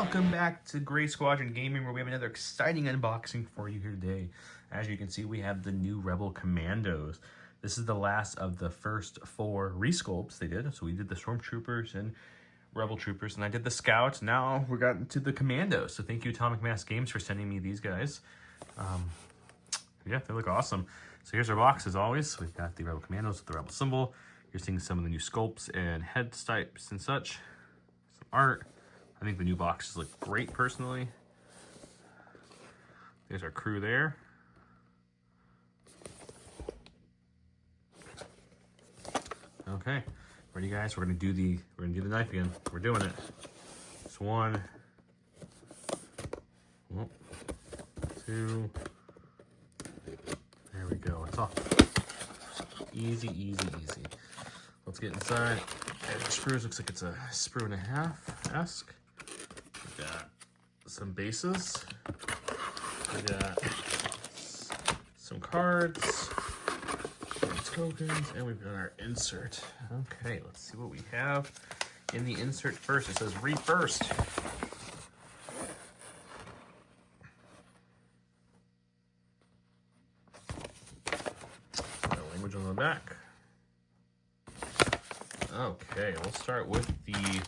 Welcome back to Gray Squadron Gaming, where we have another exciting unboxing for you here today. As you can see, we have the new Rebel Commandos. This is the last of the first 4 resculpts they did. So we did the Stormtroopers and Rebel Troopers, and I did the Scouts. Now we're gotten to the Commandos. So thank you, Atomic Mass Games, for sending me these guys. Yeah, they look awesome. So here's our box, as always. We've got the Rebel Commandos with the Rebel symbol. You're seeing some of the new sculpts and head types and such. Some art. I think the new boxes look great, personally. There's our crew there. Okay, ready, guys? We're gonna do the knife again. We're doing it. It's 1, 2. There we go. It's off. Easy, easy, easy. Let's get inside. And the screws, looks like it's a sprue and a half-esque. We got some bases. We got some cards, some tokens, and we've got our insert. Okay, let's see what we have in the insert first. It says read first. Got language on the back. Okay, we'll start with the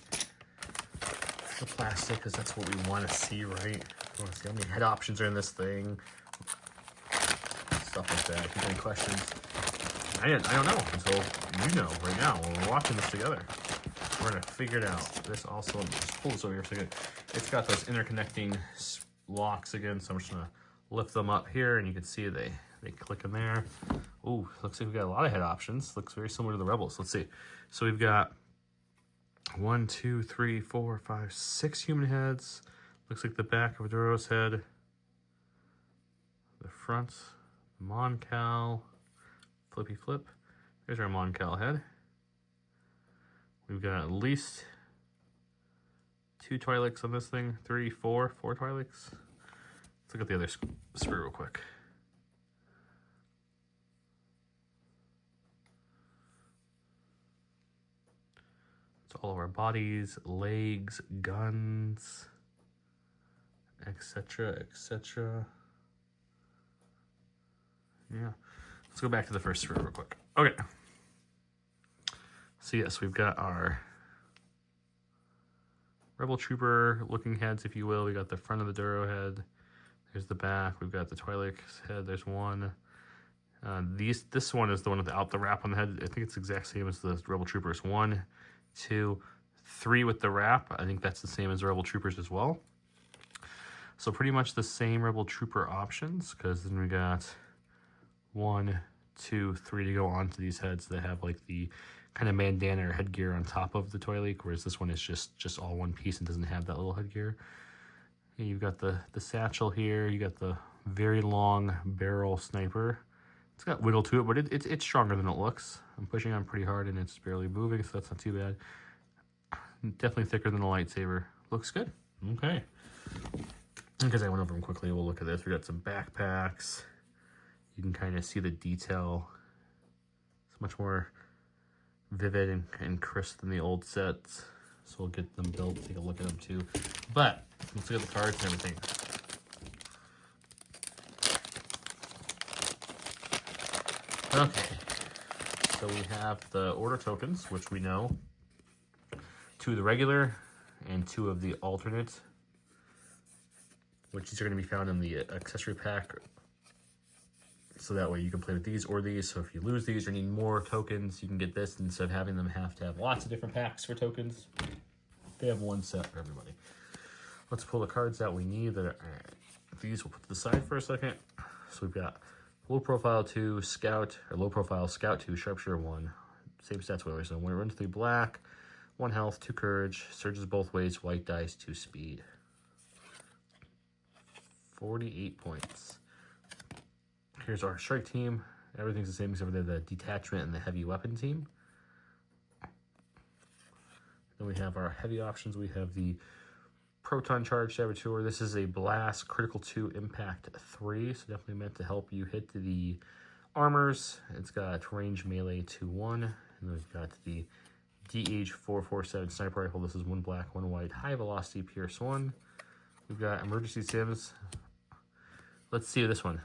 plastic, because that's what we want to see, right? We want to see how many head options are in this thing. Stuff like that. If you have any questions, I don't know until you know right now when we're watching this together. We're going to figure it out. This also, just pull this over here for a second. It's got those interconnecting locks again, so I'm just going to lift them up here, and you can see they click in there. Ooh, looks like we've got a lot of head options. Looks very similar to the Rebels. Let's see. So we've got 1, 2, 3, 4, 5, 6 human heads. Looks like the back of a Duro's head. The front, Moncal, flippy flip. There's our Moncal head. We've got at least 2 Twi'leks on this thing. 3, 4 Twi'leks. Let's look at the other sprue real quick. All of our bodies, legs, guns, etc., etc. Yeah. Let's go back to the first sprue real quick. Okay. So yes, we've got our Rebel Trooper looking heads, if you will. We got the front of the Duro head. There's the back. We've got the Twi'lek's head. There's one. This one is the one without the wrap on the head. I think it's the exact same as the Rebel Troopers. 1, 2, 3 with the wrap. I think that's the same as Rebel Troopers as well. So pretty much the same Rebel Trooper options, because then we got 1, 2, 3 to go onto these heads that have like the kind of bandana or headgear on top of the Twi'lek, whereas this one is just all one piece and doesn't have that little headgear. And you've got the satchel here. You got the very long barrel sniper. It's got wiggle to it, but it's stronger than it looks. I'm pushing on pretty hard and it's barely moving, so that's not too bad. Definitely thicker than a lightsaber. Looks good. Okay. Because I went over them quickly, we'll look at this. We got some backpacks. You can kind of see the detail. It's much more vivid and crisp than the old sets. So we'll get them built, take a look at them too. But let's look at the cards and everything. Okay, so we have the order tokens, which we know. 2 of the regular and 2 of the alternate, which these are going to be found in the accessory pack. So that way you can play with these or these. So if you lose these or need more tokens, you can get this instead of having them have to have lots of different packs for tokens. They have one set for everybody. Let's pull the cards out we need. These we'll put to the side for a second. So we've got low profile 2, scout, or low profile scout 2, sharpshooter 1. Same stats whatever. So when we run 3 black, 1 health, 2 courage, surges both ways, white dice, 2 speed. 48 points. Here's our strike team. Everything's the same except for the detachment and the heavy weapon team. Then we have our heavy options. We have the Proton Charge Saboteur. This is a Blast Critical 2 Impact 3, so definitely meant to help you hit the armors. It's got range melee 2-1, and then we've got the DH-447 sniper rifle. This is one black, one white, high velocity Pierce 1. We've got emergency sims. Let's see this one.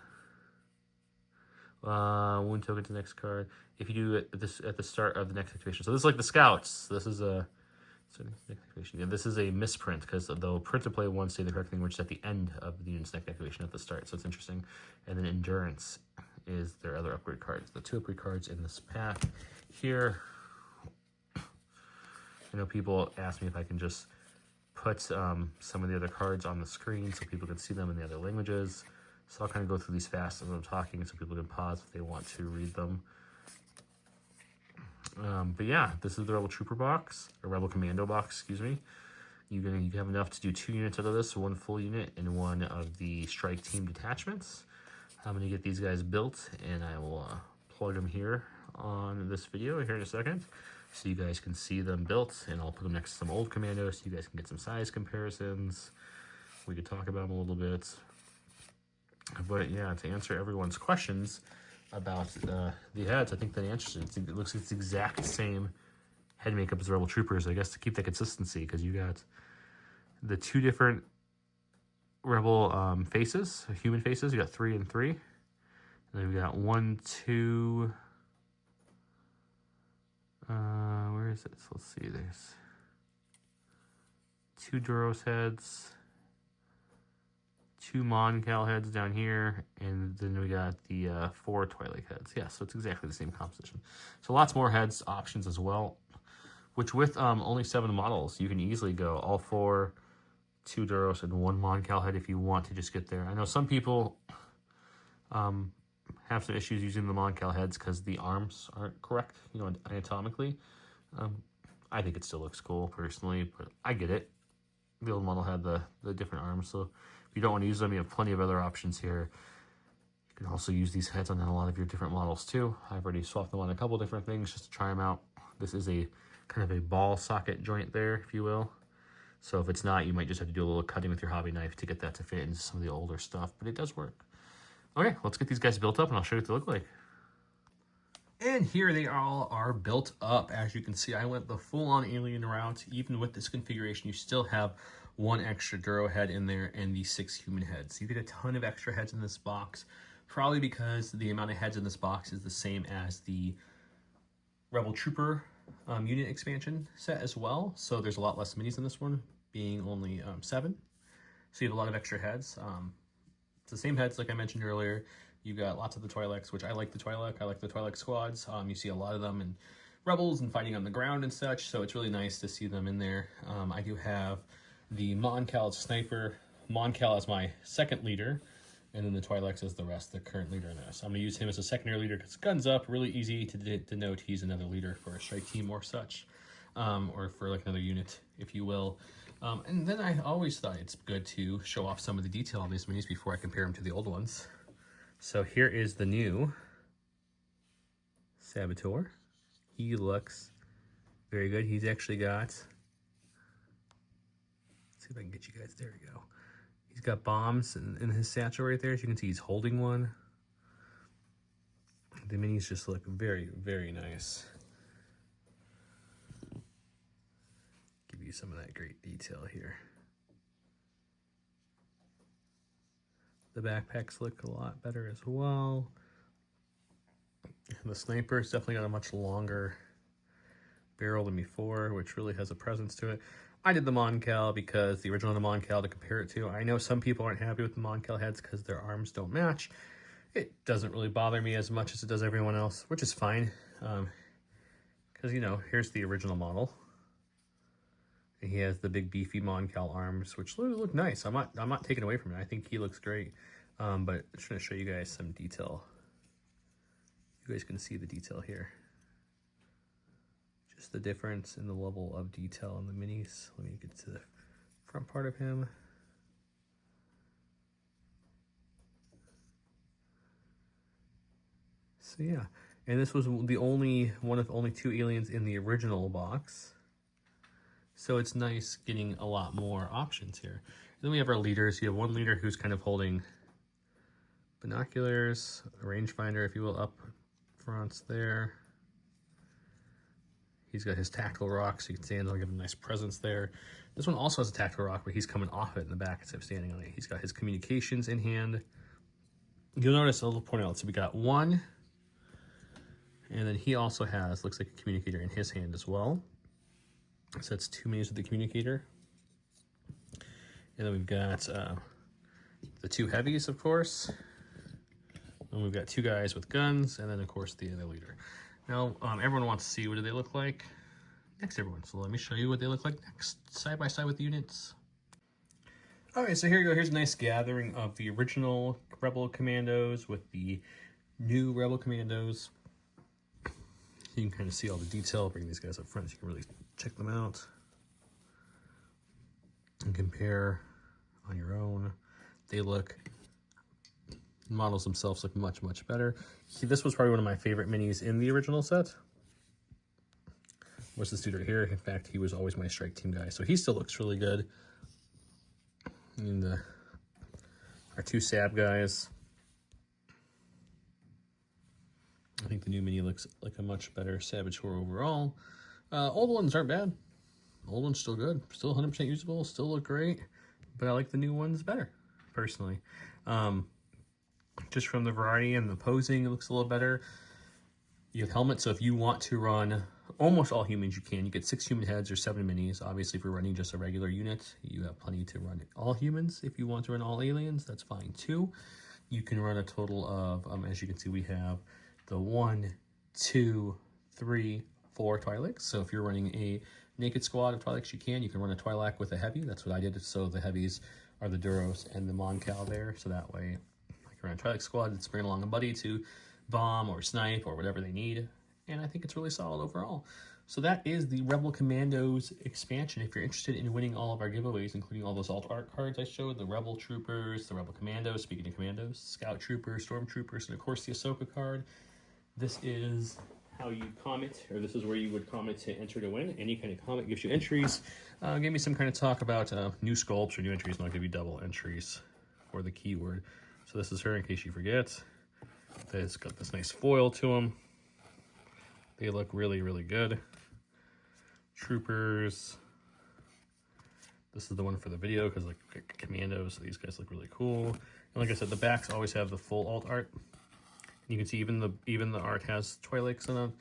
Wound token to the next card. If you do it at the start of the next activation. So this is like the scouts. This is a activation. Yeah, this is a misprint because they'll print to play one, say the correct thing, which is at the end of the unit's next activation at the start. So it's interesting. And then endurance is their other upgrade cards. The 2 upgrade cards in this pack here. I know people ask me if I can just put some of the other cards on the screen so people can see them in the other languages. So I'll kind of go through these fast as I'm talking so people can pause if they want to read them. But yeah, this is the Rebel Trooper box, or Rebel Commando box, excuse me. You have enough to do 2 units out of this, 1 full unit and 1 of the strike team detachments. I'm going to get these guys built, and I will plug them here on this video here in a second, so you guys can see them built, and I'll put them next to some old commandos so you guys can get some size comparisons. We could talk about them a little bit. But yeah, to answer everyone's questions about the heads, I think that answers it. It looks like it's the exact same head makeup as Rebel Troopers, I guess, to keep that consistency, because you got the 2 different Rebel faces, human faces. You got 3 and 3. And then we got 1, 2. Where is it? So let's see. There's 2 Duros heads, 2 Mon Cal heads down here, and then we got the 4 Twilight heads. Yeah, so it's exactly the same composition. So lots more heads options as well, which with only 7 models, you can easily go all 4, 2 Duros, and 1 Mon Cal head if you want to just get there. I know some people have some issues using the Mon Cal heads because the arms aren't correct, you know, anatomically. I think it still looks cool personally, but I get it. The old model had the different arms, so if you don't want to use them, you have plenty of other options here. You can also use these heads on a lot of your different models too. I've already swapped them on a couple different things just to try them out. This is a kind of a ball socket joint there, if you will. So if it's not, you might just have to do a little cutting with your hobby knife to get that to fit into some of the older stuff, but it does work. Okay, let's get these guys built up and I'll show you what they look like. And here they all are built up. As you can see, I went the full-on alien route. Even with this configuration, you still have 1 extra Duro head in there and the 6 human heads. You get a ton of extra heads in this box, probably because the amount of heads in this box is the same as the Rebel Trooper unit expansion set as well. So there's a lot less minis in this one, being only 7. So you have a lot of extra heads. It's the same heads like I mentioned earlier. You got lots of the Twi'leks, which I like the Twi'lek. I like the Twi'lek squads. You see a lot of them in Rebels and fighting on the ground and such, so it's really nice to see them in there. I do have the Mon Cal sniper, Mon Cal as my second leader, and then the Twi'leks as the rest, the current leader in this. I'm going to use him as a secondary leader because guns up, really easy to denote he's another leader for a strike team or such, or for like another unit, if you will. And then I always thought it's good to show off some of the detail on these minis before I compare them to the old ones. So here is the new Saboteur. He looks very good. He's actually got, let's see if I can get you guys, there we go. He's got bombs in his satchel right there. As you can see, he's holding one. The minis just look very, very nice. Give you some of that great detail here. The backpacks look a lot better as well. The sniper's definitely got a much longer barrel than before, which really has a presence to it. I did the Mon Cal because the original Mon Cal to compare it to. I know some people aren't happy with the Mon Cal heads because their arms don't match. It doesn't really bother me as much as it does everyone else, which is fine. Because, you know, here's the original model. And he has the big beefy Mon Cal arms, which look nice. I'm not taking away from it. I think he looks great. But I'm just going to show you guys some detail. You guys can see the detail here. Just the difference in the level of detail in the minis. Let me get to the front part of him. So yeah, and this was the only one of only 2 aliens in the original box. So it's nice getting a lot more options here. And then we have our leaders. You have one leader who's kind of holding binoculars, a rangefinder, if you will, up front there. He's got his tactical rock, so you can stand on, give him a nice presence there. This one also has a tactical rock, but he's coming off it in the back instead of standing on it. He's got his communications in hand. You'll notice a little point out. So we got one, and then he also has, looks like a communicator in his hand as well. So that's 2 minis with the communicator. And then we've got the 2 heavies, of course. And we've got 2 guys with guns, and then, of course, the other leader. Now, everyone wants to see what do they look like next, everyone. So let me show you what they look like next, side by side with the units. Okay, so here you go. Here's a nice gathering of the original Rebel Commandos with the new Rebel Commandos. You can kind of see all the detail. Bring these guys up front so you can really check them out and compare on your own. They look, models themselves look much, much better. This was probably one of my favorite minis in the original set. Was this dude right here. In fact, he was always my strike team guy, so he still looks really good. And our 2 Sab guys. I think the new mini looks like a much better Saboteur overall. Old ones aren't bad. Old one's still good. Still 100% usable. Still look great. But I like the new ones better, personally. Just from the variety and the posing, it looks a little better. You have helmets, so if you want to run almost all humans, you can. You get 6 human heads or 7 minis. Obviously, if you're running just a regular unit, you have plenty to run all humans. If you want to run all aliens, that's fine too. You can run a total of, as you can see, we have the 1, 2, 3, 4 Twi'leks. So if you're running a naked squad of Twi'leks, you can run a Twi'lek with a heavy. That's what I did. So the heavies are the Duros and the Mon Cal there. So that way, like around Twi'lek squad, it's bringing along a buddy to bomb or snipe or whatever they need. And I think it's really solid overall. So that is the Rebel Commandos expansion. If you're interested in winning all of our giveaways, including all those alt art cards I showed, the Rebel Troopers, the Rebel Commandos, speaking of Commandos, Scout Troopers, Stormtroopers, and of course the Ahsoka card, this is how you comment, or this is where you would comment to enter to win. Any kind of comment gives you entries. Give me some kind of talk about new sculpts or new entries, and I'll give you double entries for the keyword. So this is her, in case you forget. It's got this nice foil to them. They look really, really good. Troopers. This is the one for the video because like Commandos, so these guys look really cool. And like I said, the backs always have the full alt art. You can see even the art has Twi'leks in them.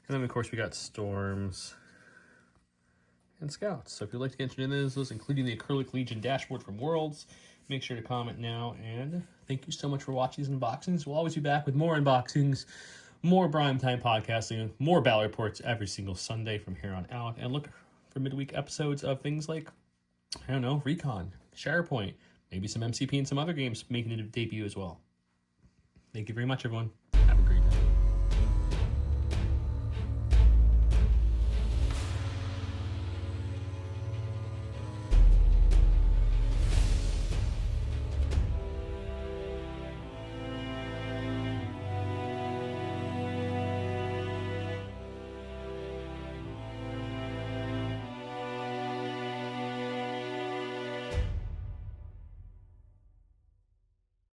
And then of course we got Storms and Scouts. So if you'd like to get entered in those, including the Acrylic Legion dashboard from Worlds, make sure to comment now. And thank you so much for watching these unboxings. We'll always be back with more unboxings, more Prime Time podcasting, more Battle Reports every single Sunday from here on out. And look for midweek episodes of things like, I don't know, Recon, SharePoint, maybe some MCP and some other games making a debut as well. Thank you very much, everyone.